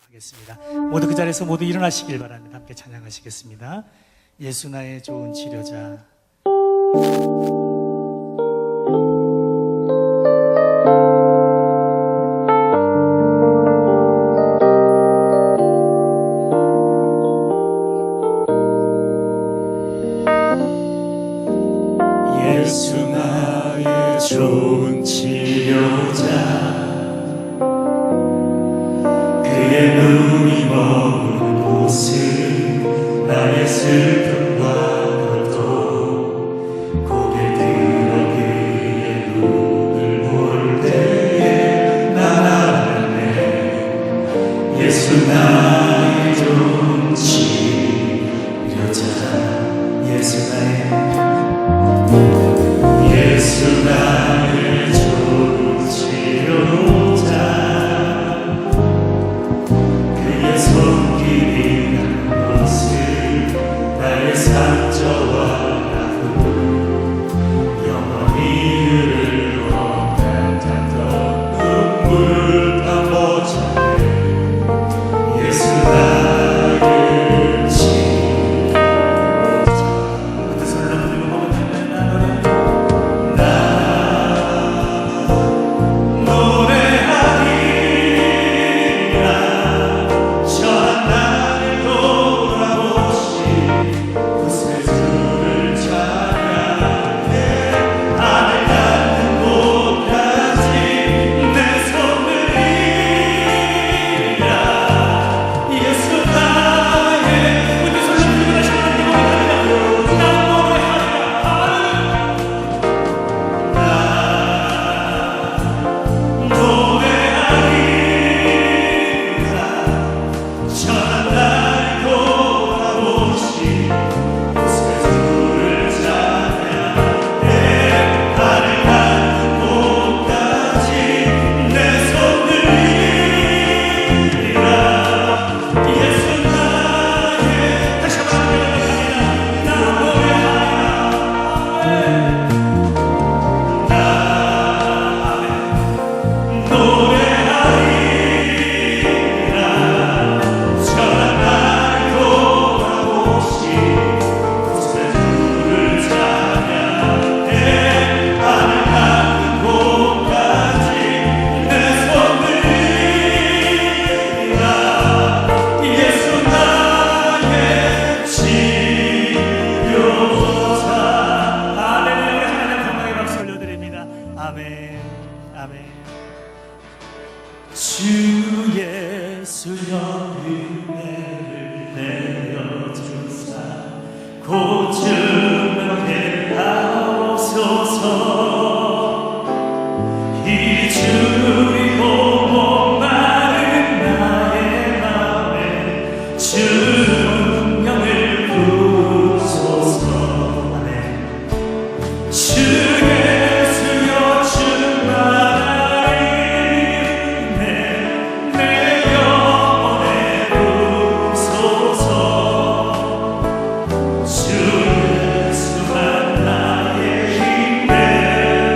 하겠습니다. 모두 그 자리에서 모두 일어나시길 바랍니다. 함께 찬양하시겠습니다. 예수 나의 좋은 치료자. 예수 나의 좋은 치료자, 그의 눈이 머문 곳은 나의 슬픔과 고통, 고개 들어 그의 눈을 볼 때에 난 알았네. 예수 나의 좋은 치료자, 예수 나의 좋은 치료자, 그의 손길이 난 것을 나의 상처와 아픔, 영원히 그를 원한다던 눈물 다 모자래. 예수 나의 치료자. 그 손을 들고 한번 노래. 주 예수여 은혜를 내려주사 고증하게 하옵소서. 이 주의 목마른 나의 마음에 주명을 부소서. 아멘. 주 예수여 충만하리 내 영혼에 부소서. 주 예수만 나의 힘 되소서.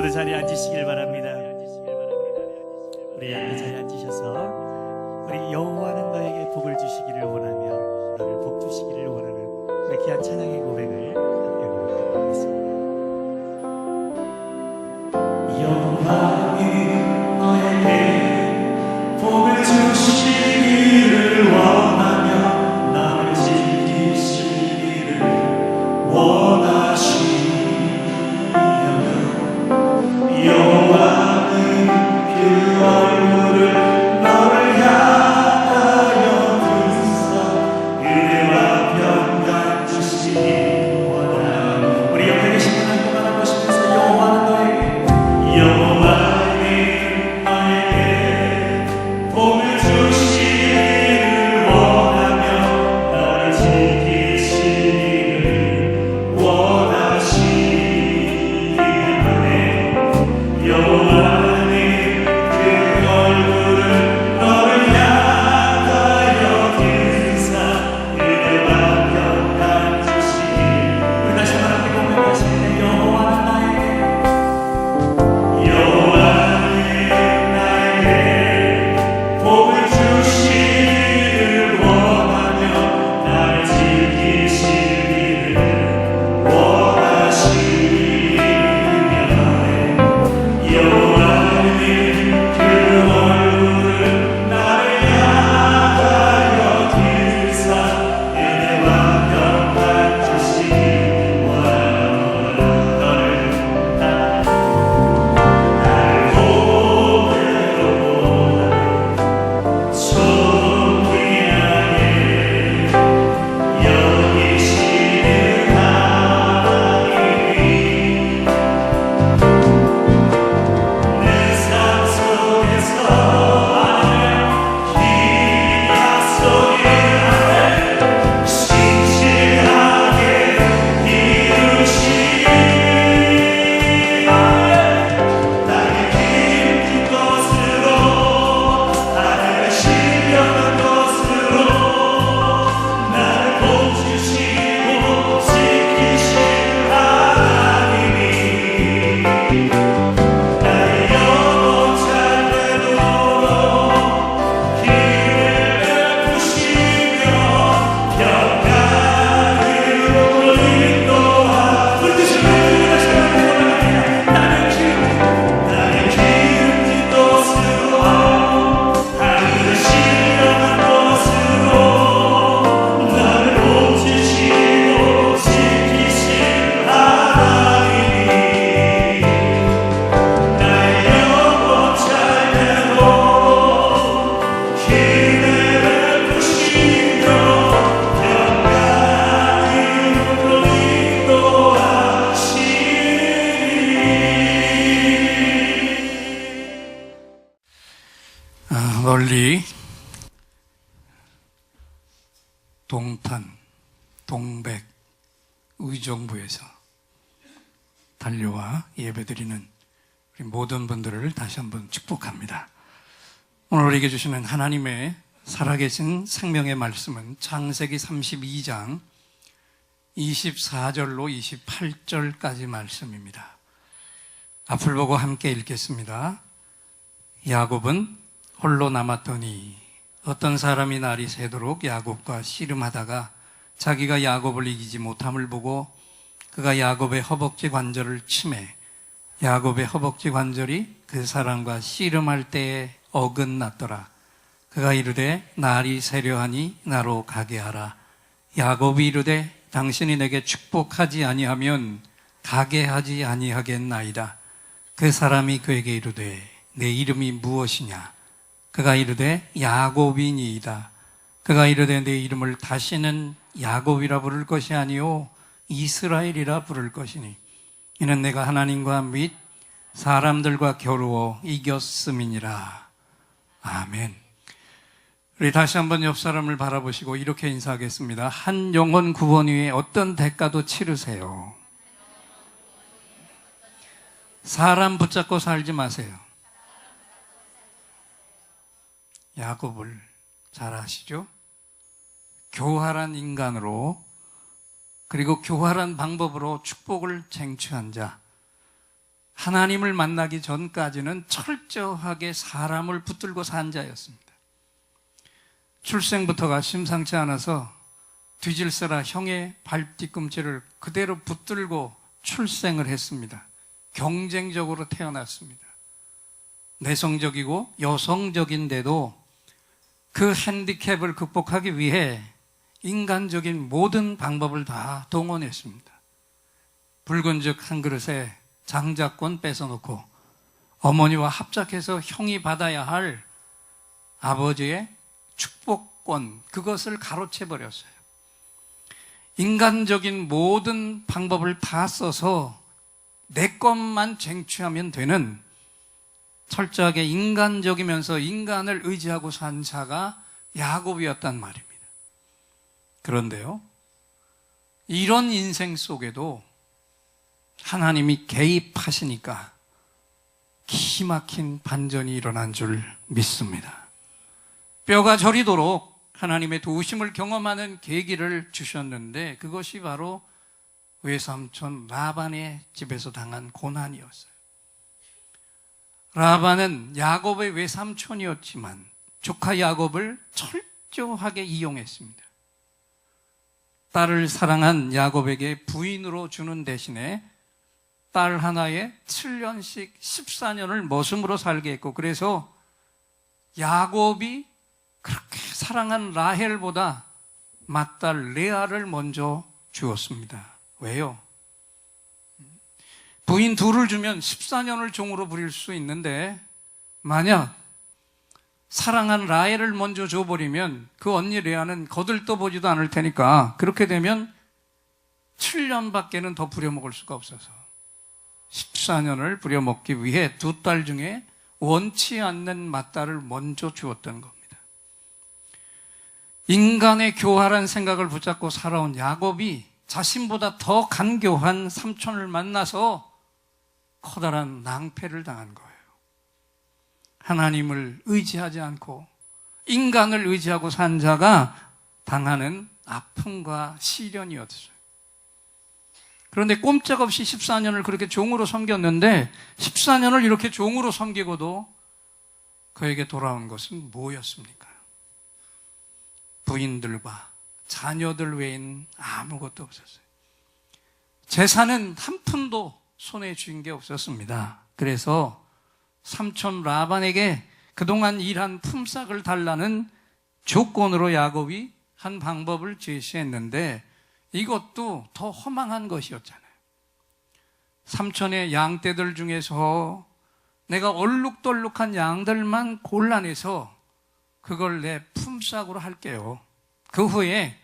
모두 자리에 앉으시길 바랍니다. 우리 앞에 자리에 앉으셔서 우리 여호와는 너에게 복을 주시기를 원하며 너를 복 주시기를 원하는 우리 귀한 찬양의 고백을 함께 고백하겠습니다. 여호와는 너에게 복을 주시기를 원하며 나를 지키시기를 원하시며 여호와는 그 얼굴을 너를 향하여 드사 그대와 평강 주시기 원하며 우리 옆에 계신 분 한 분만 하고 싶으면서 여호와는 너에게 여호와는 너에게 복을 주시기를 원하며 너를 지키시기를 원하시기에 여호와는 그 얼굴을 너를 향하여 드사 그대와 평강 주시기를 우리 다시 한번 함께 고백하시는데 여호와는 나에게 여호와는 나에게 복을 주시기를 원하며 나를 지키시기를 원하시며 여호와는 그 얼굴을 나를 향하여 드사 그대와 평강 주시기 원하노라 너를 날 보내로 존귀하게 여기시는 하나님이 내 삶 속에서 이 약속의 안을 신실하게 이루시니 나의 깊은 것으로 나를 신령한 것으로 나를 복주시고 지키실 하나님이 나의 영혼 잘되도록 길을 베푸시며 평강으로 인도하 불드시는 다시 한번 나의 기름 뒷것으로 하늘의 신령한 것으로 나를 복주시고 지키실 하나님이 나의 영혼 잘되도록 길을 베푸시며 평강으로 인도하시니 멀리 동탄, 동백, 의정부에서 달려와 예배드리는 우리 모든 분들을 다시 한번 축복합니다. 오늘 우리에게 주시는 하나님의 살아계신 생명의 말씀은 창세기 32장 24절로 28절까지 말씀입니다. 앞을 보고 함께 읽겠습니다. 야곱은 홀로 남았더니 어떤 사람이 날이 새도록 야곱과 씨름하다가 자기가 야곱을 이기지 못함을 보고 그가 야곱의 허벅지 관절을 치매 야곱의 허벅지 관절이 그 사람과 씨름할 때에 어긋났더라. 그가 이르되 날이 새려하니 나로 가게 하라. 야곱이 이르되 당신이 내게 축복하지 아니하면 가게 하지 아니하겠나이다. 그 사람이 그에게 이르되 내 이름이 무엇이냐? 그가 이르되 야곱이니이다. 그가 이르되 내 이름을 다시는 야곱이라 부를 것이 아니요 이스라엘이라 부를 것이니 이는 내가 하나님과 및 사람들과 겨루어 이겼음이니라. 아멘. 우리 다시 한번 옆 사람을 바라보시고 이렇게 인사하겠습니다. 한 영혼 구원 위에 어떤 대가도 치르세요. 사람 붙잡고 살지 마세요. 야곱을 잘 아시죠? 교활한 인간으로 그리고 교활한 방법으로 축복을 쟁취한 자, 하나님을 만나기 전까지는 철저하게 사람을 붙들고 산 자였습니다. 출생부터가 심상치 않아서 뒤질세라 형의 발뒤꿈치를 그대로 붙들고 출생을 했습니다. 경쟁적으로 태어났습니다. 내성적이고 여성적인데도 그 핸디캡을 극복하기 위해 인간적인 모든 방법을 다 동원했습니다. 붉은죽 한 그릇에 장자권 뺏어놓고 어머니와 합작해서 형이 받아야 할 아버지의 축복권, 그것을 가로채버렸어요. 인간적인 모든 방법을 다 써서 내 것만 쟁취하면 되는 철저하게 인간적이면서 인간을 의지하고 산 자가 야곱이었단 말입니다. 그런데요, 이런 인생 속에도 하나님이 개입하시니까 기막힌 반전이 일어난 줄 믿습니다. 뼈가 저리도록 하나님의 도우심을 경험하는 계기를 주셨는데 그것이 바로 외삼촌 라반의 집에서 당한 고난이었어요. 라반은 야곱의 외삼촌이었지만 조카 야곱을 철저하게 이용했습니다. 딸을 사랑한 야곱에게 부인으로 주는 대신에 딸 하나에 7년씩 14년을 머슴으로 살게 했고, 그래서 야곱이 그렇게 사랑한 라헬보다 맏딸 레아를 먼저 주었습니다. 왜요? 부인 둘을 주면 14년을 종으로 부릴 수 있는데 만약 사랑한 라헬을 먼저 줘버리면 그 언니 레아는 거들떠보지도 않을 테니까 그렇게 되면 7년밖에는 더 부려먹을 수가 없어서 14년을 부려먹기 위해 두 딸 중에 원치 않는 맏딸을 먼저 주었던 겁니다. 인간의 교활한 생각을 붙잡고 살아온 야곱이 자신보다 더 간교한 삼촌을 만나서 커다란 낭패를 당한 거예요. 하나님을 의지하지 않고 인간을 의지하고 산 자가 당하는 아픔과 시련이었어요. 그런데 꼼짝없이 14년을 그렇게 종으로 섬겼는데 14년을 이렇게 종으로 섬기고도 그에게 돌아온 것은 뭐였습니까? 부인들과 자녀들 외엔 아무것도 없었어요. 재산은 한 푼도 손에 쥔 게 없었습니다. 그래서 삼촌 라반에게 그동안 일한 품삯을 달라는 조건으로 야곱이 한 방법을 제시했는데 이것도 더 허망한 것이었잖아요. 삼촌의 양떼들 중에서 내가 얼룩덜룩한 양들만 골라내서 그걸 내 품삯으로 할게요. 그 후에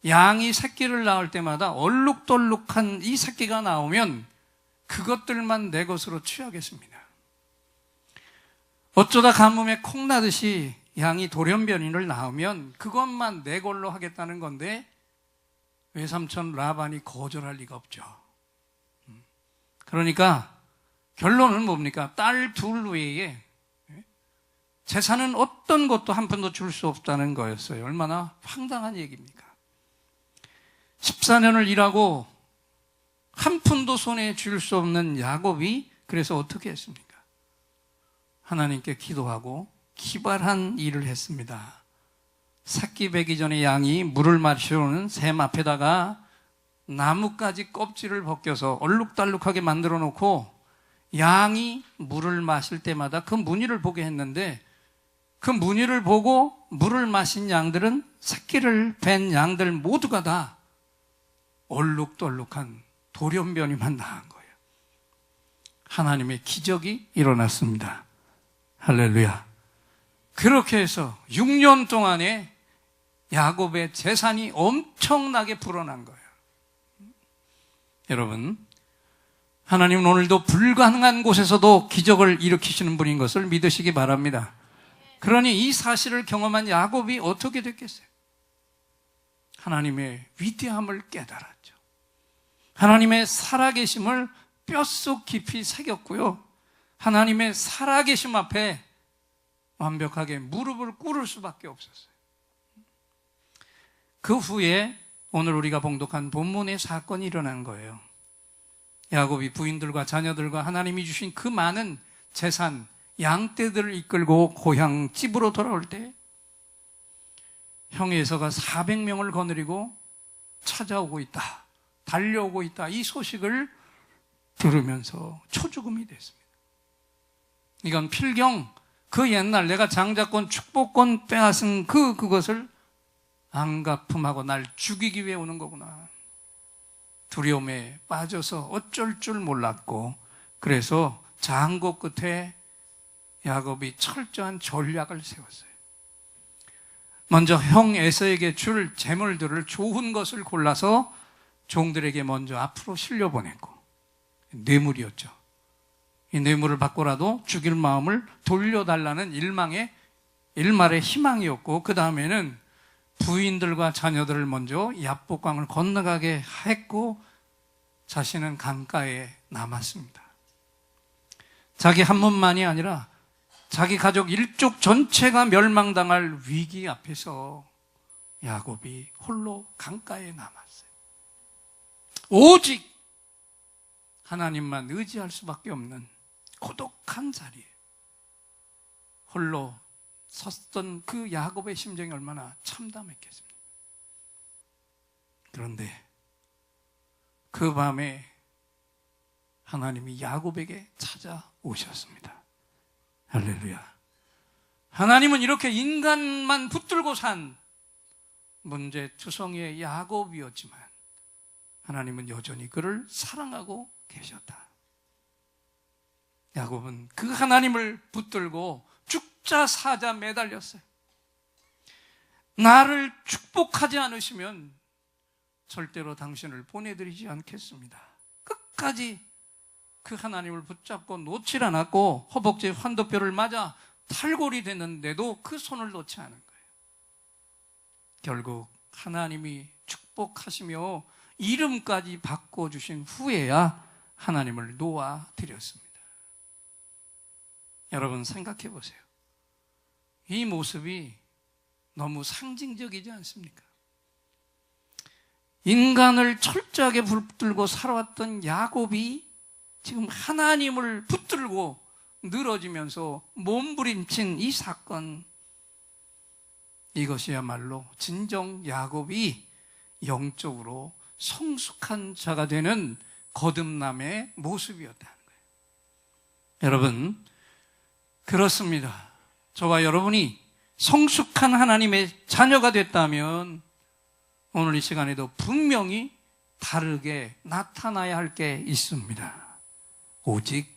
양이 새끼를 낳을 때마다 얼룩덜룩한 이 새끼가 나오면 그것들만 내 것으로 취하겠습니다. 어쩌다 가뭄에 콩나듯이 양이 돌연변이를 낳으면 그것만 내 걸로 하겠다는 건데 외삼촌 라반이 거절할 리가 없죠. 그러니까 결론은 뭡니까? 딸 둘 외에 재산은 어떤 것도 한 푼도 줄 수 없다는 거였어요. 얼마나 황당한 얘기입니까? 14년을 일하고 한 푼도 손에 줄 수 없는 야곱이 그래서 어떻게 했습니까? 하나님께 기도하고 기발한 일을 했습니다. 새끼 베기 전에 양이 물을 마시러는 샘 앞에다가 나뭇가지 껍질을 벗겨서 얼룩달룩하게 만들어 놓고 양이 물을 마실 때마다 그 무늬를 보게 했는데 그 무늬를 보고 물을 마신 양들은 새끼를 벤 양들 모두가 다 얼룩덜룩한 돌연변이만 나은 거예요. 하나님의 기적이 일어났습니다. 할렐루야. 그렇게 해서 6년 동안에 야곱의 재산이 엄청나게 불어난 거예요. 여러분, 하나님은 오늘도 불가능한 곳에서도 기적을 일으키시는 분인 것을 믿으시기 바랍니다. 그러니 이 사실을 경험한 야곱이 어떻게 됐겠어요? 하나님의 위대함을 깨달았죠. 하나님의 살아계심을 뼛속 깊이 새겼고요. 하나님의 살아계심 앞에 완벽하게 무릎을 꿇을 수밖에 없었어요. 그 후에 오늘 우리가 봉독한 본문의 사건이 일어난 거예요. 야곱이 부인들과 자녀들과 하나님이 주신 그 많은 재산, 양떼들을 이끌고 고향 집으로 돌아올 때 형 에서가 400명을 거느리고 찾아오고 있다, 달려오고 있다, 이 소식을 들으면서 초죽음이 됐습니다. 이건 필경 그 옛날 내가 장자권 축복권 빼앗은 그것을 안갚음하고 날 죽이기 위해 오는 거구나. 두려움에 빠져서 어쩔 줄 몰랐고, 그래서 장고 끝에 야곱이 철저한 전략을 세웠어요. 먼저 형 에서에게 줄 재물들을 좋은 것을 골라서 종들에게 먼저 앞으로 실려보냈고, 뇌물이었죠. 이 뇌물을 받고라도 죽일 마음을 돌려달라는 일말의 희망이었고, 그 다음에는 부인들과 자녀들을 먼저 야복강을 건너가게 했고, 자신은 강가에 남았습니다. 자기 한 몸만이 아니라 자기 가족 일족 전체가 멸망당할 위기 앞에서 야곱이 홀로 강가에 남았어요. 오직 하나님만 의지할 수밖에 없는 고독한 자리에 홀로 섰던 그 야곱의 심정이 얼마나 참담했겠습니까? 그런데 그 밤에 하나님이 야곱에게 찾아오셨습니다. 할렐루야. 하나님은 이렇게 인간만 붙들고 산 문제투성이의 야곱이었지만 하나님은 여전히 그를 사랑하고 계셨다. 야곱은 그 하나님을 붙들고 죽자 사자 매달렸어요. 나를 축복하지 않으시면 절대로 당신을 보내드리지 않겠습니다. 끝까지 그 하나님을 붙잡고 놓질 않았고, 허벅지에 환도뼈를 맞아 탈골이 됐는데도 그 손을 놓지 않은 거예요. 결국 하나님이 축복하시며 이름까지 바꿔주신 후에야 하나님을 놓아드렸습니다. 여러분 생각해 보세요. 이 모습이 너무 상징적이지 않습니까? 인간을 철저하게 붙들고 살아왔던 야곱이 지금 하나님을 붙들고 늘어지면서 몸부림친 이 사건, 이것이야말로 진정 야곱이 영적으로 성숙한 자가 되는 거듭남의 모습이었다는 거예요. 여러분, 그렇습니다. 저와 여러분이 성숙한 하나님의 자녀가 됐다면 오늘 이 시간에도 분명히 다르게 나타나야 할 게 있습니다. 오직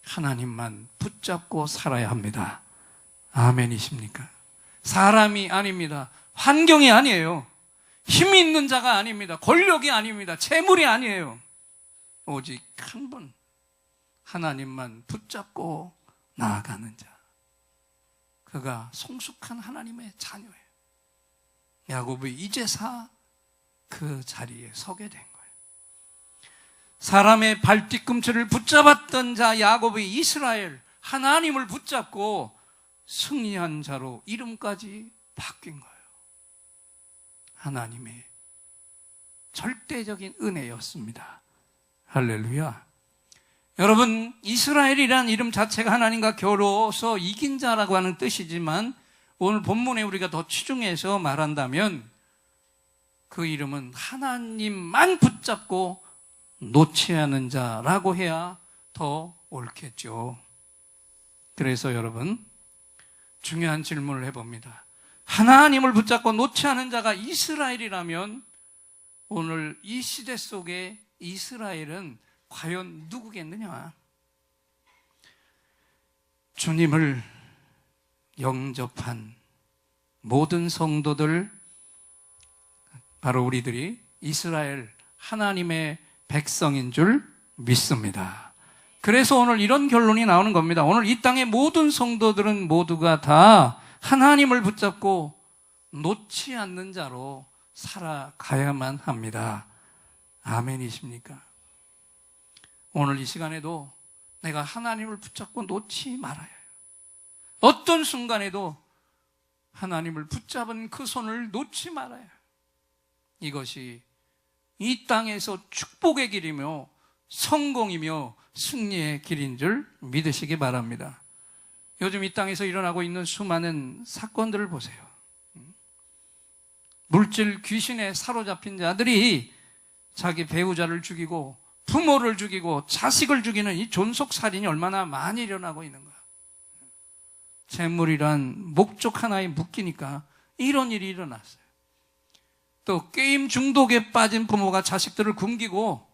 하나님만 붙잡고 살아야 합니다. 아멘이십니까? 사람이 아닙니다. 환경이 아니에요. 힘이 있는 자가 아닙니다. 권력이 아닙니다. 재물이 아니에요. 오직 한 분, 하나님만 붙잡고 나아가는 자, 그가 성숙한 하나님의 자녀예요. 야곱이 이제사 그 자리에 서게 된 거예요. 사람의 발뒤꿈치를 붙잡았던 자 야곱이 이스라엘, 하나님을 붙잡고 승리한 자로 이름까지 바뀐 거예요. 하나님의 절대적인 은혜였습니다. 할렐루야. 여러분, 이스라엘이라는 이름 자체가 하나님과 겨루어서 이긴 자라고 하는 뜻이지만 오늘 본문에 우리가 더 치중해서 말한다면 그 이름은 하나님만 붙잡고 놓지 않은 자라고 해야 더 옳겠죠. 그래서 여러분, 중요한 질문을 해봅니다. 하나님을 붙잡고 놓지 않은 자가 이스라엘이라면 오늘 이 시대 속에 이스라엘은 과연 누구겠느냐? 주님을 영접한 모든 성도들, 바로 우리들이 이스라엘 하나님의 백성인 줄 믿습니다. 그래서 오늘 이런 결론이 나오는 겁니다. 오늘 이 땅의 모든 성도들은 모두가 다 하나님을 붙잡고 놓지 않는 자로 살아가야만 합니다. 아멘이십니까? 오늘 이 시간에도 내가 하나님을 붙잡고 놓지 말아야 해요. 어떤 순간에도 하나님을 붙잡은 그 손을 놓지 말아야 해요. 이것이 이 땅에서 축복의 길이며 성공이며 승리의 길인 줄 믿으시기 바랍니다. 요즘 이 땅에서 일어나고 있는 수많은 사건들을 보세요. 물질 귀신에 사로잡힌 자들이 자기 배우자를 죽이고 부모를 죽이고 자식을 죽이는 이 존속살인이 얼마나 많이 일어나고 있는 거야. 재물이란 목적 하나에 묶이니까 이런 일이 일어났어요. 또 게임 중독에 빠진 부모가 자식들을 굶기고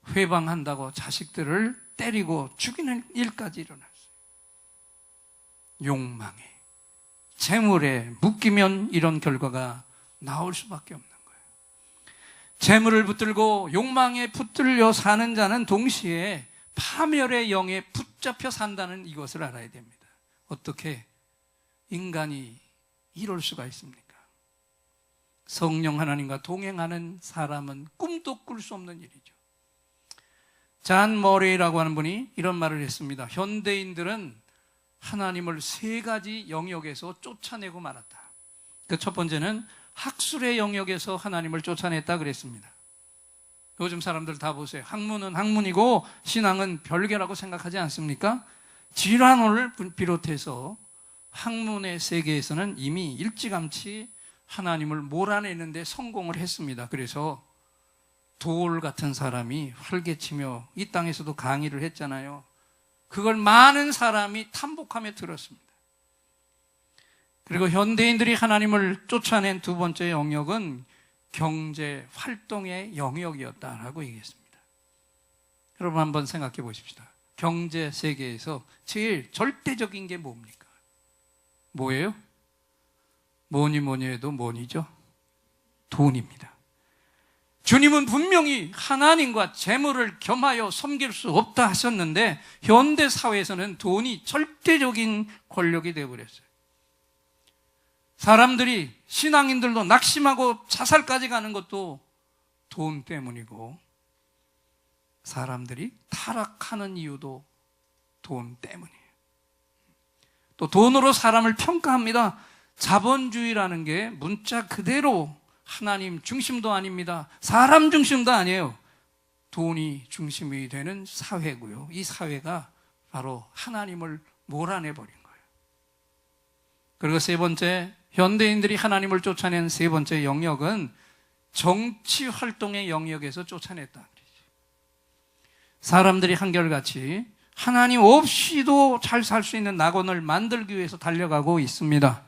회방한다고 자식들을 때리고 죽이는 일까지 일어났어요. 욕망에, 재물에 묶이면 이런 결과가 나올 수밖에 없는 거예요. 재물을 붙들고 욕망에 붙들려 사는 자는 동시에 파멸의 영에 붙잡혀 산다는 이것을 알아야 됩니다. 어떻게 인간이 이럴 수가 있습니까? 성령 하나님과 동행하는 사람은 꿈도 꿀 수 없는 일이죠. 잔 머레이라고 하는 분이 이런 말을 했습니다. 현대인들은 하나님을 세 가지 영역에서 쫓아내고 말았다. 그 첫 번째는 학술의 영역에서 하나님을 쫓아냈다 그랬습니다. 요즘 사람들 다 보세요. 학문은 학문이고 신앙은 별개라고 생각하지 않습니까? 질환을 비롯해서 학문의 세계에서는 이미 일찌감치 하나님을 몰아내는 데 성공을 했습니다. 그래서 도올 같은 사람이 활개치며 이 땅에서도 강의를 했잖아요. 그걸 많은 사람이 탐복하며 들었습니다. 그리고 현대인들이 하나님을 쫓아낸 두 번째 영역은 경제 활동의 영역이었다라고 얘기했습니다. 여러분 한번 생각해 보십시다. 경제 세계에서 제일 절대적인 게 뭡니까? 뭐예요? 뭐니 해도 뭐니죠? 돈입니다. 주님은 분명히 하나님과 재물을 겸하여 섬길 수 없다 하셨는데 현대 사회에서는 돈이 절대적인 권력이 되어버렸어요. 사람들이, 신앙인들도 낙심하고 자살까지 가는 것도 돈 때문이고, 사람들이 타락하는 이유도 돈 때문이에요. 또 돈으로 사람을 평가합니다. 자본주의라는 게 문자 그대로 하나님 중심도 아닙니다. 사람 중심도 아니에요. 돈이 중심이 되는 사회고요. 이 사회가 바로 하나님을 몰아내버린 거예요. 그리고 세 번째, 현대인들이 하나님을 쫓아낸 세 번째 영역은 정치 활동의 영역에서 쫓아냈다. 사람들이 한결같이 하나님 없이도 잘 살 수 있는 낙원을 만들기 위해서 달려가고 있습니다.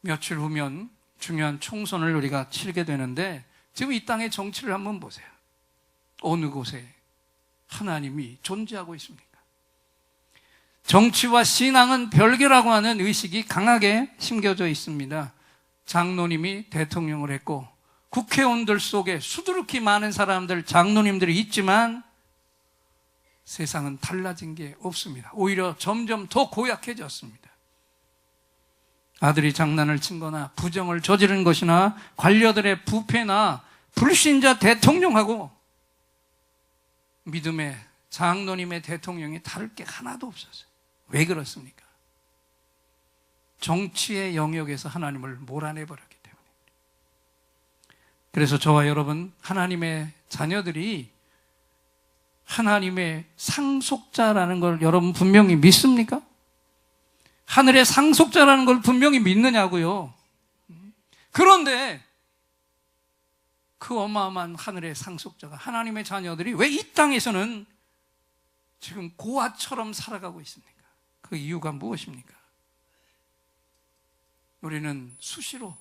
며칠 후면 중요한 총선을 우리가 치르게 되는데 지금 이 땅의 정치를 한번 보세요. 어느 곳에 하나님이 존재하고 있습니까? 정치와 신앙은 별개라고 하는 의식이 강하게 심겨져 있습니다. 장로님이 대통령을 했고 국회의원들 속에 수두룩히 많은 사람들, 장로님들이 있지만 세상은 달라진 게 없습니다. 오히려 점점 더 고약해졌습니다. 아들이 장난을 친 거나 부정을 저지른 것이나 관료들의 부패나 불신자 대통령하고 믿음의 장로님의 대통령이 다를 게 하나도 없었어요. 왜 그렇습니까? 정치의 영역에서 하나님을 몰아내버렸기 때문에. 그래서 저와 여러분, 하나님의 자녀들이 하나님의 상속자라는 걸 여러분 분명히 믿습니까? 하늘의 상속자라는 걸 분명히 믿느냐고요. 그런데 그 어마어마한 하늘의 상속자가, 하나님의 자녀들이 왜 이 땅에서는 지금 고아처럼 살아가고 있습니까? 그 이유가 무엇입니까? 우리는 수시로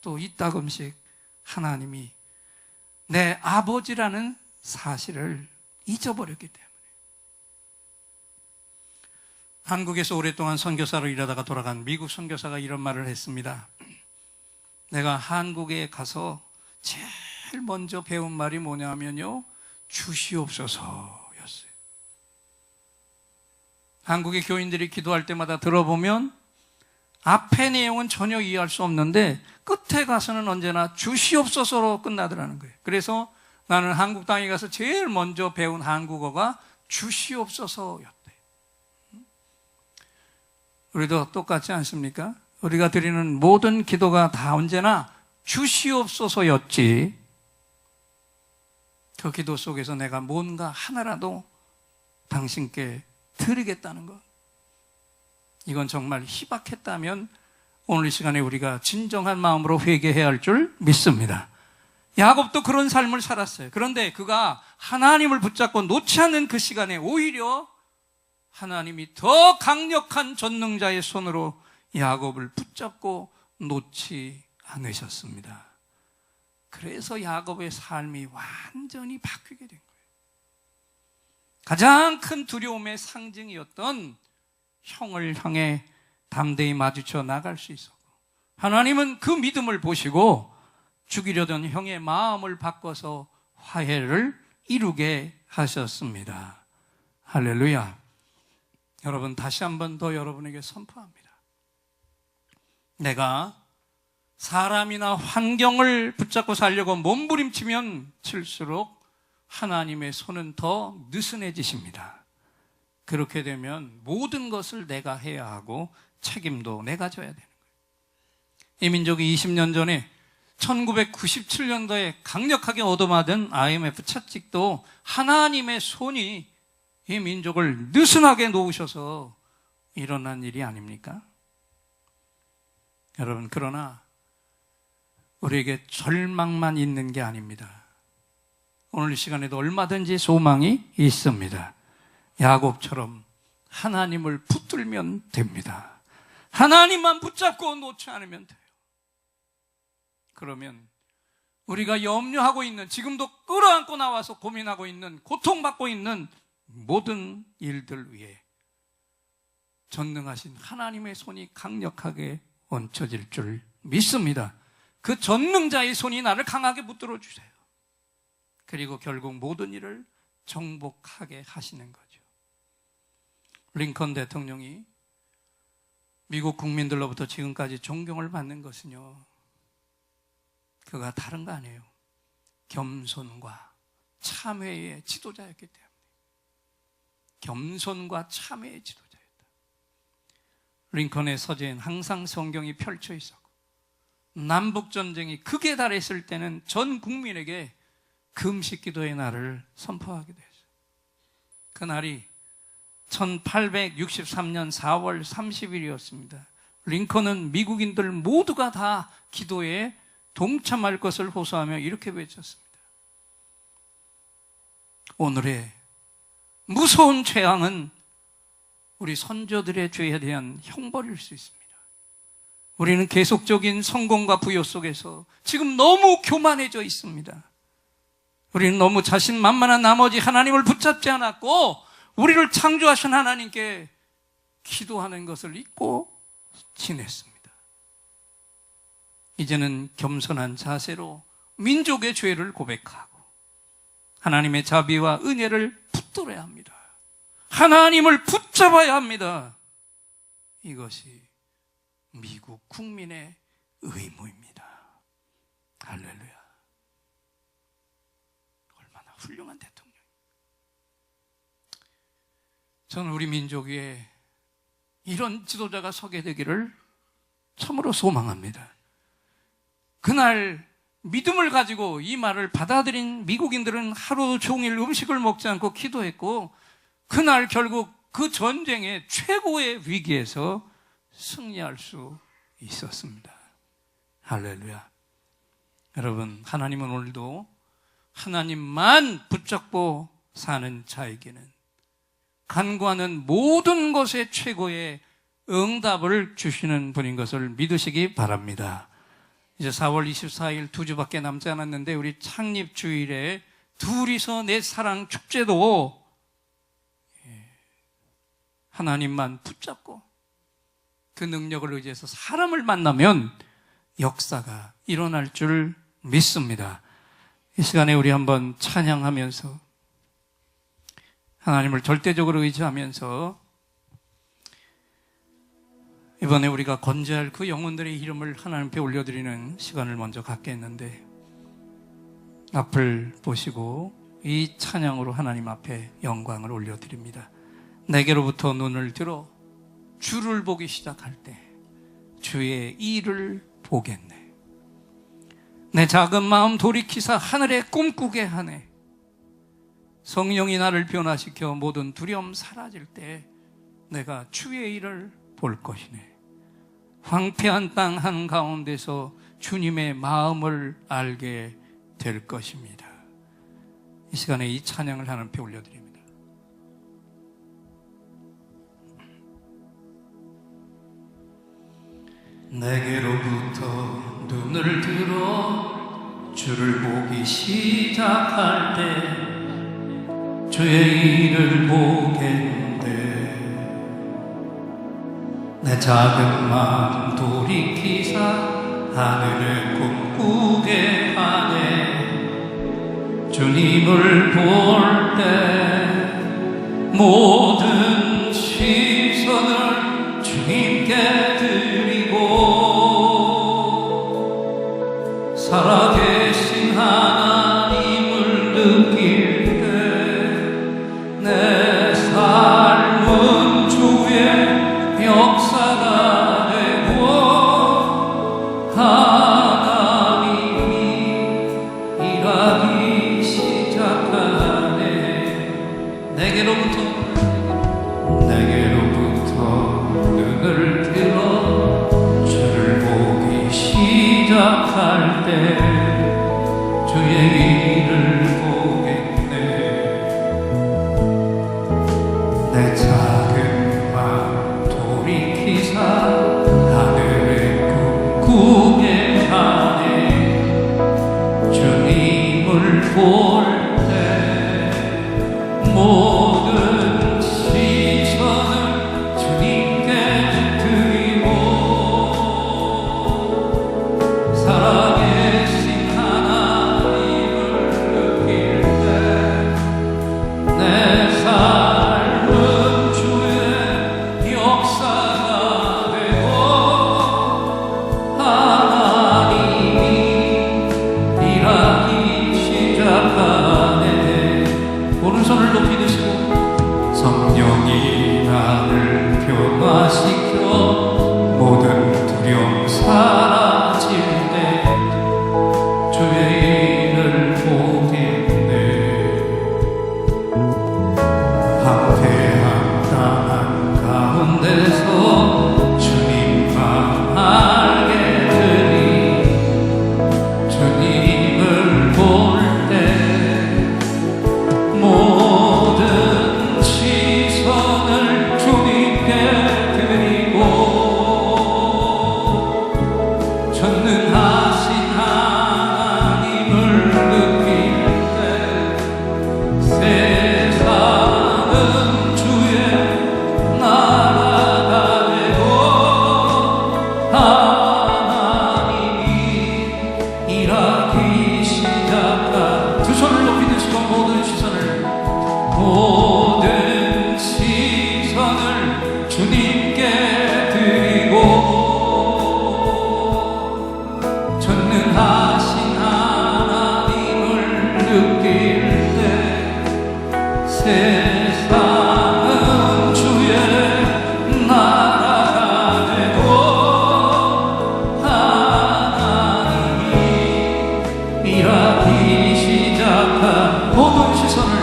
또 이따금씩 하나님이 내 아버지라는 사실을 잊어버렸기 때문에. 한국에서 오랫동안 선교사로 일하다가 돌아간 미국 선교사가 이런 말을 했습니다. 내가 한국에 가서 제일 먼저 배운 말이 뭐냐면요, 주시옵소서였어요. 한국의 교인들이 기도할 때마다 들어보면 앞의 내용은 전혀 이해할 수 없는데 끝에 가서는 언제나 주시옵소서로 끝나더라는 거예요. 그래서 나는 한국 땅에 가서 제일 먼저 배운 한국어가 주시옵소서였대. 우리도 똑같지 않습니까? 우리가 드리는 모든 기도가 다 언제나 주시옵소서였지 그 기도 속에서 내가 뭔가 하나라도 당신께 드리겠다는 것, 이건 정말 희박했다면 오늘 이 시간에 우리가 진정한 마음으로 회개해야 할 줄 믿습니다. 야곱도 그런 삶을 살았어요. 그런데 그가 하나님을 붙잡고 놓지 않는 그 시간에 오히려 하나님이 더 강력한 전능자의 손으로 야곱을 붙잡고 놓지 않으셨습니다. 그래서 야곱의 삶이 완전히 바뀌게 된 거예요. 가장 큰 두려움의 상징이었던 형을 향해 담대히 마주쳐 나갈 수 있었고, 하나님은 그 믿음을 보시고 죽이려던 형의 마음을 바꿔서 화해를 이루게 하셨습니다. 할렐루야. 여러분, 다시 한 번 더 여러분에게 선포합니다. 내가 사람이나 환경을 붙잡고 살려고 몸부림치면 칠수록 하나님의 손은 더 느슨해지십니다. 그렇게 되면 모든 것을 내가 해야 하고 책임도 내가 져야 되는 거예요. 이 민족이 20년 전에 1997년도에 강력하게 얻어맞은 IMF 채찍도 하나님의 손이 이 민족을 느슨하게 놓으셔서 일어난 일이 아닙니까? 여러분, 그러나 우리에게 절망만 있는 게 아닙니다. 오늘 이 시간에도 얼마든지 소망이 있습니다. 야곱처럼 하나님을 붙들면 됩니다. 하나님만 붙잡고 놓지 않으면 돼요. 그러면 우리가 염려하고 있는, 지금도 끌어안고 나와서 고민하고 있는, 고통받고 있는 모든 일들 위에 전능하신 하나님의 손이 강력하게 얹혀질 줄 믿습니다. 그 전능자의 손이 나를 강하게 붙들어 주세요. 그리고 결국 모든 일을 정복하게 하시는 거죠. 링컨 대통령이 미국 국민들로부터 지금까지 존경을 받는 것은요, 그가 다른 거 아니에요. 겸손과 참회의 지도자였기 때문에. 겸손과 참회의 지도자였다. 링컨의 서재엔 항상 성경이 펼쳐 있었고, 남북전쟁이 극에 달했을 때는 전 국민에게 금식 기도의 날을 선포하기도 했어요. 그날이 1863년 4월 30일이었습니다. 링컨은 미국인들 모두가 다 기도에 동참할 것을 호소하며 이렇게 외쳤습니다. 오늘의 무서운 재앙은 우리 선조들의 죄에 대한 형벌일 수 있습니다. 우리는 계속적인 성공과 부여 속에서 지금 너무 교만해져 있습니다. 우리는 너무 자신만만한 나머지 하나님을 붙잡지 않았고, 우리를 창조하신 하나님께 기도하는 것을 잊고 지냈습니다. 이제는 겸손한 자세로 민족의 죄를 고백하고 하나님의 자비와 은혜를 붙들어야 합니다. 하나님을 붙잡아야 합니다. 이것이 미국 국민의 의무입니다. 할렐루야. 얼마나 훌륭한 대통령. 저는 우리 민족 위에 이런 지도자가 서게 되기를 참으로 소망합니다. 그날 믿음을 가지고 이 말을 받아들인 미국인들은 하루 종일 음식을 먹지 않고 기도했고, 그날 결국 그 전쟁의 최고의 위기에서 승리할 수 있었습니다. 할렐루야. 여러분, 하나님은 오늘도 하나님만 붙잡고 사는 자에게는 간구하는 모든 것의 최고의 응답을 주시는 분인 것을 믿으시기 바랍니다. 이제 4월 24일 2주밖에 남지 않았는데, 우리 창립주일에 둘이서 내 사랑 축제도 하나님만 붙잡고 그 능력을 의지해서 사람을 만나면 역사가 일어날 줄 믿습니다. 이 시간에 우리 한번 찬양하면서 하나님을 절대적으로 의지하면서 이번에 우리가 건재할 그 영혼들의 이름을 하나님께 올려드리는 시간을 먼저 갖겠는데, 앞을 보시고 이 찬양으로 하나님 앞에 영광을 올려드립니다. 내게로부터 눈을 들어 주를 보기 시작할 때 주의 일을 보겠네. 내 작은 마음 돌이키사 하늘에 꿈꾸게 하네. 성령이 나를 변화시켜 모든 두려움 사라질 때 내가 주의 일을 볼 것이네. 황폐한 땅 한가운데서 주님의 마음을 알게 될 것입니다. 이 시간에 이 찬양을 하나님께 올려드립니다. 내게로부터 눈을 들어 주를 보기 시작할 때 주의 일을 보겠는데 내 작은 마음 돌이키사 하늘을 꿈꾸게 하네. 주님을 볼 때 모든 시선을 주님께 드리고 살아계신 하나님을 느낄 때 내 삶은 주의 역사가 되고 하나님이 일하기 시작하네. 내게로부터 눈을 들어 주를 보기 시작할 때 주의 일을 보겠네. 내 작은 맘 돌이키사 하늘을 꿈꾸게 하네. 주님을 볼 때 모든 시선을 주님께 드리고 살아계신 하나님을 느낄 때 내 삶은 주의 역사가 되고 하나님이 일하기 시작하네. 오른손을 높이 드시고 성령이 나를 변화시켜 모든 두려움 사라질 때 주의 일을 보겠네. 황폐한 땅 한가운데서 주님만 알게 되리. 주님을 볼 때 모든 시선을 주님께 드리고 전능하신 하나님을 느낄 때 세상은 주의 나라가 되고 하나님이 일하기 시작한 두 손을 높이 드시고 모든 시선을 주님께 드리고 전능하신 하나님을 느낄 때 세상은 주의 나라가 되고 하나님이 일하기 시작한 모든 시선을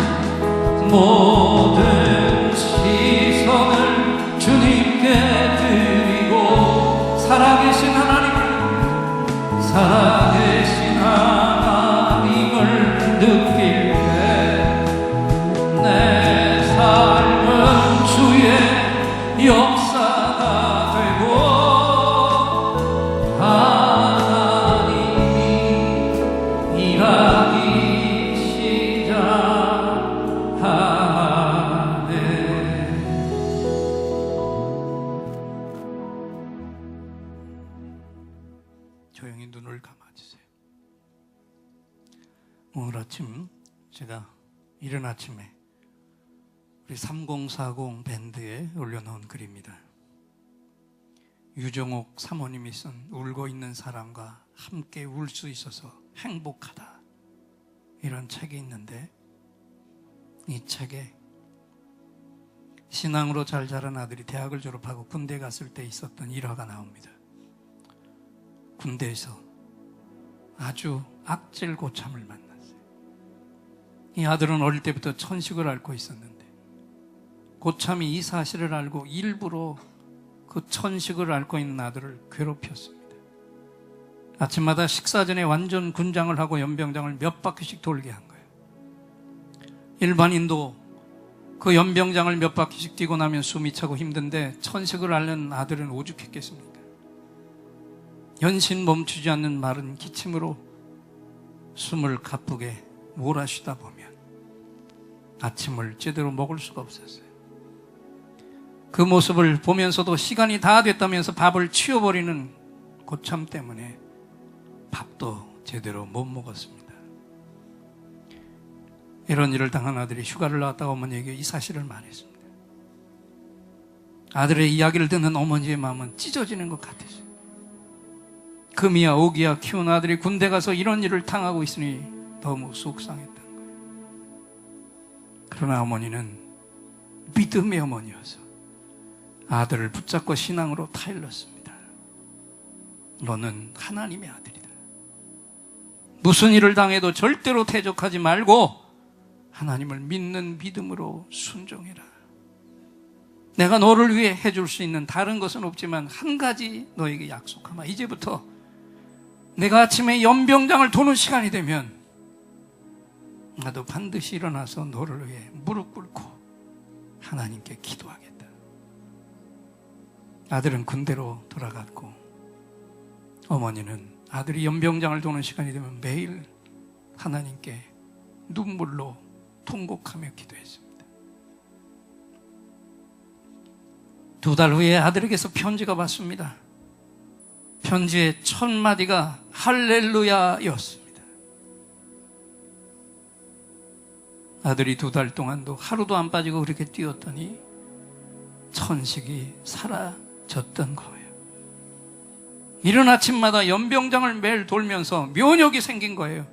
주님께 드리고 살아계신 하나님을 느낄 때 내 삶은 주의 역사가 되고 하나님이 일하기 시작하네. 조용히 눈을 감아주세요. 오늘 아침 제가 이른 아침에 우리 3040 밴드에 올려놓은 글입니다. 유정옥 사모님이 쓴 울고 있는 사람과 함께 울 수 있어서 행복하다, 이런 책이 있는데 이 책에 신앙으로 잘 자란 아들이 대학을 졸업하고 군대 갔을 때 있었던 일화가 나옵니다. 군대에서 아주 악질 고참을 만났어요. 이 아들은 어릴 때부터 천식을 앓고 있었는데 고참이 이 사실을 알고 일부러 그 천식을 앓고 있는 아들을 괴롭혔습니다. 아침마다 식사 전에 완전 군장을 하고 연병장을 몇 바퀴씩 돌게 한 거예요. 일반인도 그 연병장을 몇 바퀴씩 뛰고 나면 숨이 차고 힘든데 천식을 앓는 아들은 오죽했겠습니까? 연신 멈추지 않는 마른 기침으로 숨을 가쁘게 몰아쉬다 보면 아침을 제대로 먹을 수가 없었어요. 그 모습을 보면서도 시간이 다 됐다면서 밥을 치워버리는 고참 때문에 밥도 제대로 못 먹었습니다. 이런 일을 당한 아들이 휴가를 나왔다가 어머니에게 이 사실을 말했습니다. 아들의 이야기를 듣는 어머니의 마음은 찢어지는 것 같았어요. 금이야 오기야 키운 아들이 군대 가서 이런 일을 당하고 있으니 너무 속상했다는 거예요. 그러나 어머니는 믿음의 어머니여서 아들을 붙잡고 신앙으로 타일렀습니다. 너는 하나님의 아들이다. 무슨 일을 당해도 절대로 대적하지 말고 하나님을 믿는 믿음으로 순종해라. 내가 너를 위해 해줄 수 있는 다른 것은 없지만 한 가지 너에게 약속하마. 이제부터 내가 아침에 연병장을 도는 시간이 되면 나도 반드시 일어나서 너를 위해 무릎 꿇고 하나님께 기도하겠다. 아들은 군대로 돌아갔고 어머니는 아들이 연병장을 도는 시간이 되면 매일 하나님께 눈물로 통곡하며 기도했습니다. 2달 후에 아들에게서 편지가 왔습니다. 편지의 첫 마디가 할렐루야였습니다. 아들이 2달 동안도 하루도 안 빠지고 그렇게 뛰었더니 천식이 사라졌던 거예요. 이른 아침마다 연병장을 매일 돌면서 면역이 생긴 거예요.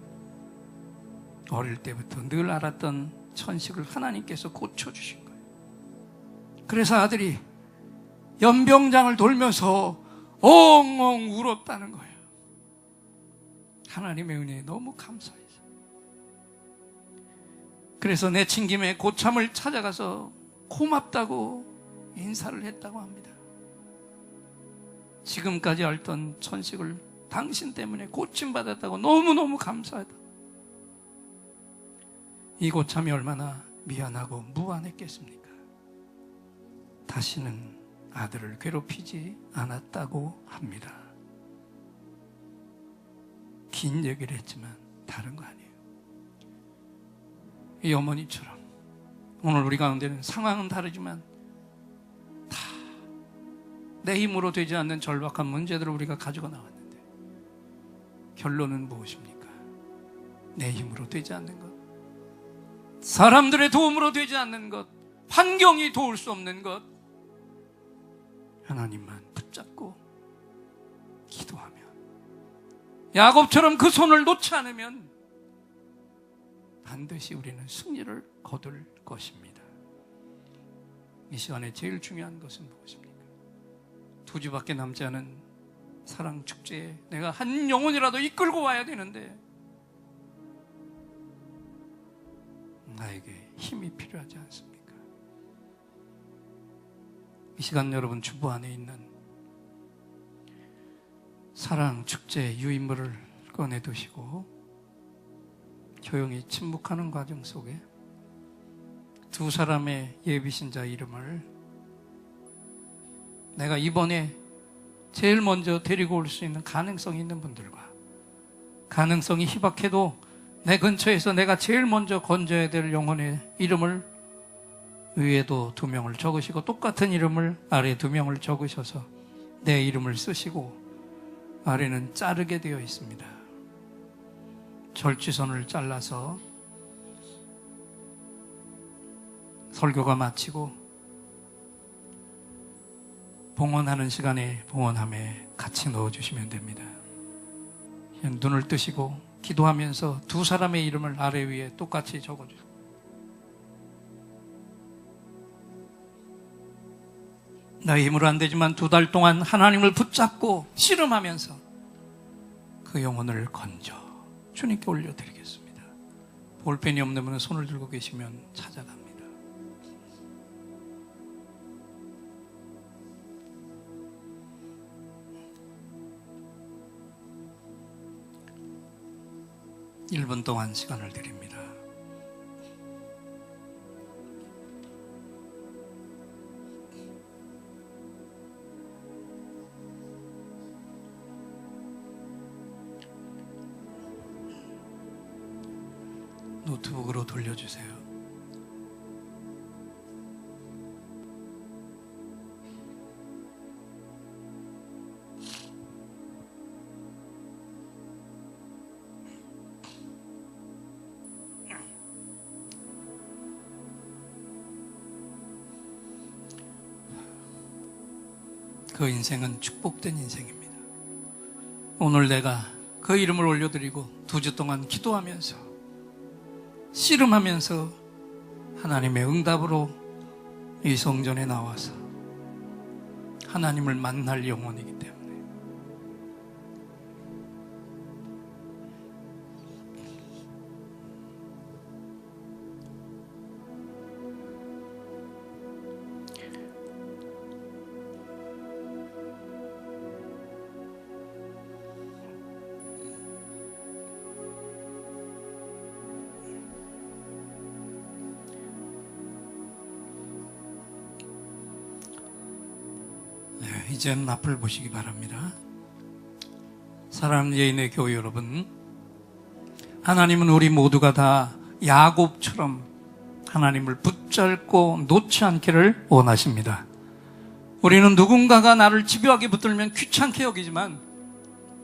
어릴 때부터 늘 알았던 천식을 하나님께서 고쳐주신 거예요. 그래서 아들이 연병장을 돌면서 엉엉 울었다는 거예요. 하나님의 은혜에 너무 감사해서. 그래서 내친 김에 고참을 찾아가서 고맙다고 인사를 했다고 합니다. 지금까지 앓던 천식을 당신 때문에 고침받았다고 너무너무 감사하다. 이 고참이 얼마나 미안하고 무안했겠습니까? 다시는 아들을 괴롭히지 않았다고 합니다. 긴 얘기를 했지만 다른 거 아니에요. 이 어머니처럼 오늘 우리 가운데는 상황은 다르지만 다 내 힘으로 되지 않는 절박한 문제들을 우리가 가지고 나왔는데 결론은 무엇입니까? 내 힘으로 되지 않는 것, 사람들의 도움으로 되지 않는 것, 환경이 도울 수 없는 것, 하나님만 붙잡고 기도하면, 야곱처럼 그 손을 놓지 않으면 반드시 우리는 승리를 거둘 것입니다. 이 시간에 제일 중요한 것은 무엇입니까? 2주밖에 남지 않은 사랑 축제에 내가 한 영혼이라도 이끌고 와야 되는데 나에게 힘이 필요하지 않습니까? 이 시간 여러분 주보 안에 있는 사랑 축제 유인물을 꺼내두시고 조용히 침묵하는 과정 속에 2 사람의 예비신자 이름을 내가 이번에 제일 먼저 데리고 올 수 있는 가능성이 있는 분들과 가능성이 희박해도 내 근처에서 내가 제일 먼저 건져야 될 영혼의 이름을 위에도 2명을 적으시고 똑같은 이름을 아래 2명을 적으셔서 내 이름을 쓰시고 아래는 자르게 되어 있습니다. 절취선을 잘라서 설교가 마치고 봉헌하는 시간에 봉헌함에 같이 넣어주시면 됩니다. 눈을 뜨시고 기도하면서 2 사람의 이름을 아래 위에 똑같이 적어주세요. 나의 힘으로 안 되지만 2달 동안 하나님을 붙잡고 씨름하면서 그 영혼을 건져 주님께 올려드리겠습니다. 볼펜이 없는 분은 손을 들고 계시면 찾아갑니다. (1분) 동안 시간을 드립니다. 노트북으로 돌려주세요. 그 인생은 축복된 인생입니다. 오늘 내가 그 이름을 올려드리고 2주 동안 기도하면서 씨름하면서 하나님의 응답으로 이 성전에 나와서 하나님을 만날 영혼이기 때문에 이제는 앞을 보시기 바랍니다. 사랑하는 예인의 교회 여러분, 하나님은 우리 모두가 다 야곱처럼 하나님을 붙잡고 놓지 않기를 원하십니다. 우리는 누군가가 나를 집요하게 붙들면 귀찮게 여기지만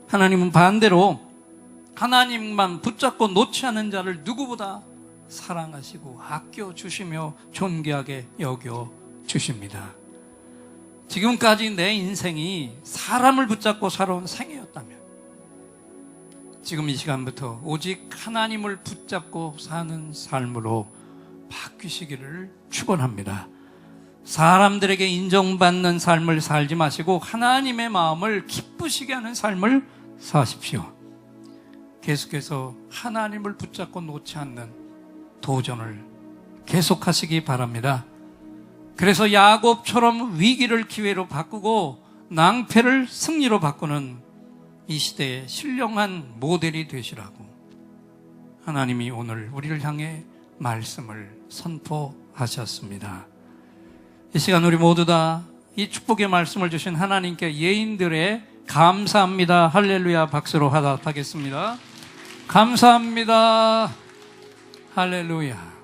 하나님은 반대로 하나님만 붙잡고 놓지 않는 자를 누구보다 사랑하시고 아껴주시며 존귀하게 여겨주십니다. 지금까지 내 인생이 사람을 붙잡고 살아온 생애였다면 지금 이 시간부터 오직 하나님을 붙잡고 사는 삶으로 바뀌시기를 축원합니다. 사람들에게 인정받는 삶을 살지 마시고 하나님의 마음을 기쁘시게 하는 삶을 사십시오. 계속해서 하나님을 붙잡고 놓지 않는 도전을 계속하시기 바랍니다. 그래서 야곱처럼 위기를 기회로 바꾸고 낭패를 승리로 바꾸는 이 시대의 신령한 모델이 되시라고 하나님이 오늘 우리를 향해 말씀을 선포하셨습니다. 이 시간 우리 모두 다 이 축복의 말씀을 주신 하나님께 예인들의 감사합니다 할렐루야 박수로 화답하겠습니다. 감사합니다 할렐루야.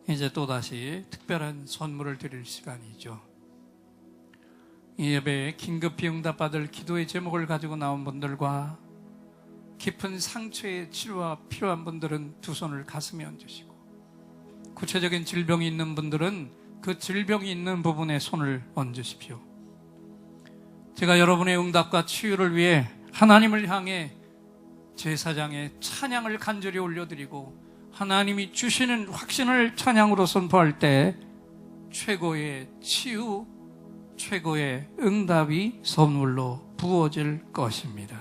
이제 또다시 특별한 선물을 드릴 시간이죠. 이 예배에 긴급히 응답받을 기도의 제목을 가지고 나온 분들과 깊은 상처의 치료가 필요한 분들은 두 손을 가슴에 얹으시고, 구체적인 질병이 있는 분들은 그 질병이 있는 부분에 손을 얹으십시오. 제가 여러분의 응답과 치유를 위해 하나님을 향해 제사장의 찬양을 간절히 올려드리고 하나님이 주시는 확신을 찬양으로 선포할 때 최고의 치유, 최고의 응답이 선물로 부어질 것입니다.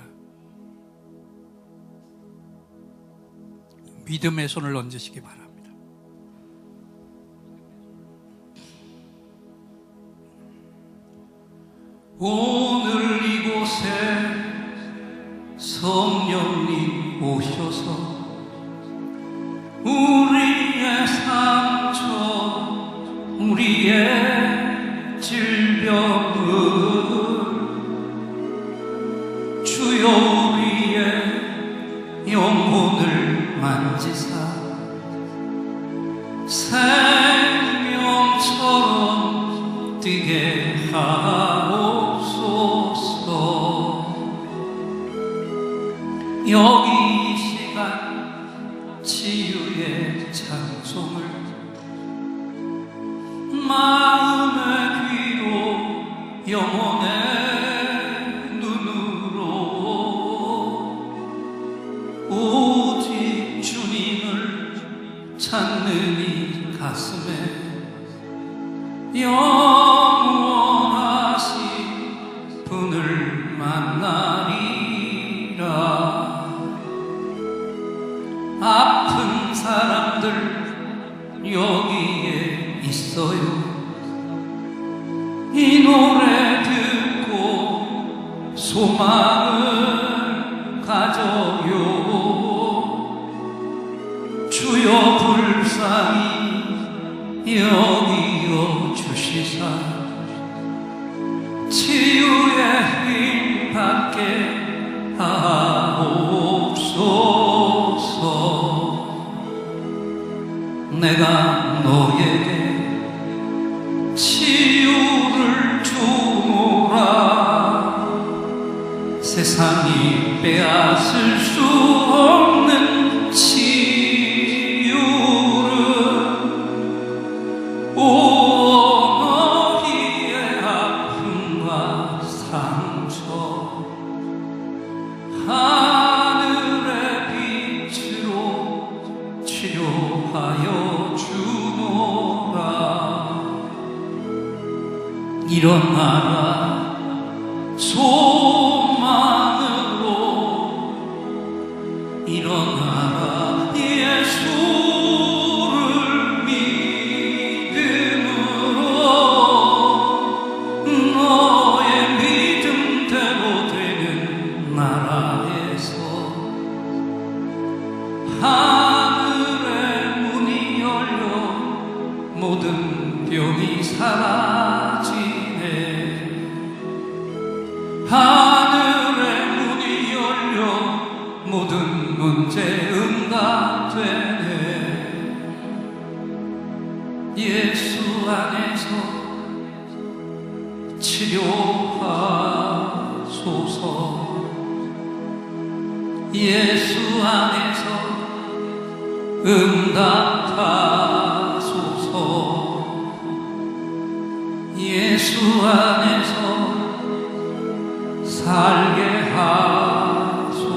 믿음의 손을 얹으시기 바랍니다. 오늘 이곳에 성령님 오셔서 우리의 상처, 우리의 질병을 주여 우리의 영혼을 만지사 생명처럼 뛰게 하옵소서. 여기 이 시간 치유의 찬송을 마음의 귀로 영혼의 눈으로 오직 주님을 찾는 이 가슴에 영원하신 분을 만나리라. 아픈 있어요. 이 노래 듣고 소망을 가져요. 주여 불쌍히 여기어 주시사 치유의 힘 받게 하옵소서. 내가 너에게 치유를 주노라. 세상이 빼앗을 수 없는 치유를 오 너희의 아픔과 상처 하늘의 빛으로 치료하여 주노라. 일어나라 소망으로 일어나라 예수를 믿음으로 너의 믿음대로 되는 나라에서 하늘의 문이 열려 모든 병이 사라지네. 하늘의 문이 열려 모든 문제 응답되네. 예수 안에서 치료하소서. 예수 안에서 응답하소서. 예수 안에서 살게 하소서.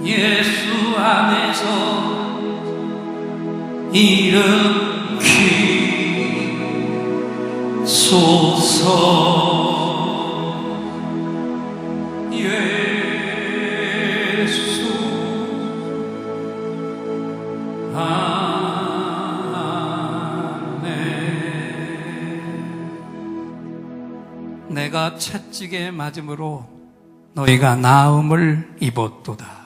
예수 안에서 일으키소서. 예수 아멘. 내가 채찍에 맞음으로 너희가 나음을 입었도다.